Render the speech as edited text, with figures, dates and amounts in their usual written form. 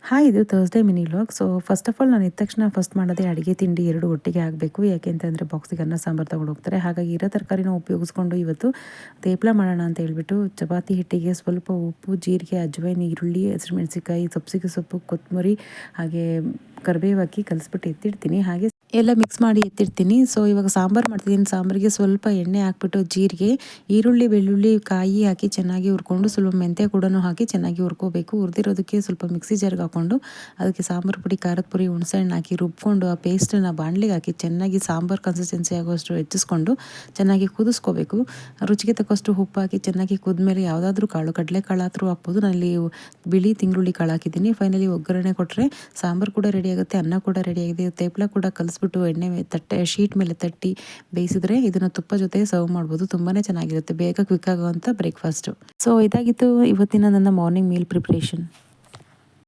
Hi, ಇದು Thursday mini vlog. So first of all ನಾನು ಎದ್ದ ತಕ್ಷಣ ಫಸ್ಟ್ ಮಾಡೋದೇ ಅಡುಗೆ ತಿಂಡಿ ಎರಡು ಒಟ್ಟಿಗೆ ಆಗಬೇಕು. ಯಾಕೆ ಅಂತಂದರೆ ಬಾಕ್ಸಿಗೆ ಅನ್ನ ಸಾಂಬಾರು ತೊಗೊಂಡು ಹೋಗ್ತಾರೆ. ಹಾಗಾಗಿ ಇರೋ ತರಕಾರಿನ ಉಪಯೋಗಿಸ್ಕೊಂಡು ಇವತ್ತು ತೇಪ್ಲ ಮಾಡೋಣ ಅಂತ ಹೇಳ್ಬಿಟ್ಟು ಚಪಾತಿ ಹಿಟ್ಟಿಗೆ ಸ್ವಲ್ಪ ಉಪ್ಪು, ಜೀರಿಗೆ, ಅಜ್ವೈನ್, ಈರುಳ್ಳಿ, ಹಸಿಮೆಣಸಿಕಾಯಿ, ಸಬ್ಸಿಗೆ ಸೊಪ್ಪು, ಕೊತ್ತಂಬರಿ ಹಾಗೆ ಕರಿಬೇವು ಹಾಕಿ ಕಲಿಸ್ಬಿಟ್ಟು ಎತ್ತಿಡ್ತೀನಿ. ಹಾಗೆ ಎಲ್ಲ ಮಿಕ್ಸ್ ಮಾಡಿ ಎತ್ತಿಡ್ತೀನಿ. ಸೊ ಇವಾಗ ಸಾಂಬಾರು ಮಾಡ್ತಿದ್ದೀನಿ. ಸಾಂಬಾರಿಗೆ ಸ್ವಲ್ಪ ಎಣ್ಣೆ ಹಾಕ್ಬಿಟ್ಟು ಜೀರಿಗೆ, ಈರುಳ್ಳಿ, ಬೆಳ್ಳುಳ್ಳಿ, ಕಾಯಿ ಹಾಕಿ ಚೆನ್ನಾಗಿ ಹುರ್ಕೊಂಡು ಸ್ವಲ್ಪ ಮೆಂತ್ಯ ಕೂಡ ಹಾಕಿ ಚೆನ್ನಾಗಿ ಹುರ್ಕೋಬೇಕು. ಹುರಿದಿರೋದಕ್ಕೆ ಸ್ವಲ್ಪ ಮಿಕ್ಸಿ ಜಾರ್ಗೆ ಹಾಕ್ಕೊಂಡು ಅದಕ್ಕೆ ಸಾಂಬಾರು ಪುಡಿ, ಖಾರದ ಪುಡಿ, ಹುಣಸೆಹಣ್ಣು ಹಾಕಿ ರುಬ್ಕೊಂಡು ಆ ಪೇಸ್ಟನ್ನು ಬಾಣಲಿಗೆ ಹಾಕಿ ಚೆನ್ನಾಗಿ ಸಾಂಬಾರು ಕನ್ಸಿಸ್ಟೆನ್ಸಿ ಆಗೋಷ್ಟು ಹೆಚ್ಚಿಸ್ಕೊಂಡು ಚೆನ್ನಾಗಿ ಕುದಿಸ್ಕೋಬೇಕು. ರುಚಿಗೆ ತಕ್ಕಷ್ಟು ಉಪ್ಪು ಹಾಕಿ ಚೆನ್ನಾಗಿ ಕುದ್ಮೇಲೆ ಯಾವುದಾದ್ರೂ ಕಾಳು, ಕಡಲೆಕಾಳು ಆದರೂ ಹಾಕ್ಬೋದು. ನಾನಿಲ್ಲಿ ಬಿಳಿ ತಿಂಗುಳ್ಳಿ ಕಾಳು ಹಾಕಿದ್ದೀನಿ. ಫೈನಲಿ ಒಗ್ಗರಣೆ ಕೊಟ್ಟರೆ ಸಾಂಬಾರು ಕೂಡ ರೆಡಿ ಆಗುತ್ತೆ, ಅನ್ನ ಕೂಡ ರೆಡಿಯಾಗಿದೆ. ತೇಪ್ಲ ಕೂಡ ಕಲಿಸ್ಬಿಟ್ಟು ಎಣ್ಣೆ ತಟ್ಟೆ ಶೀಟ್ ಮೇಲೆ ತಟ್ಟಿ ಬೇಯಿಸಿದ್ರೆ ಇದನ್ನು ತುಪ್ಪ ಜೊತೆ ಸರ್ವ್ ಮಾಡ್ಬೋದು. ತುಂಬಾ ಚೆನ್ನಾಗಿರುತ್ತೆ, ಬೇಗ ಕ್ವಿಕ್ ಆಗುವಂಥ ಬ್ರೇಕ್ಫಾಸ್ಟು. ಸೊ ಇದಾಗಿತ್ತು ಇವತ್ತಿನ ನನ್ನ ಮಾರ್ನಿಂಗ್ ಮೀಲ್ ಪ್ರಿಪ್ರೇಷನ್.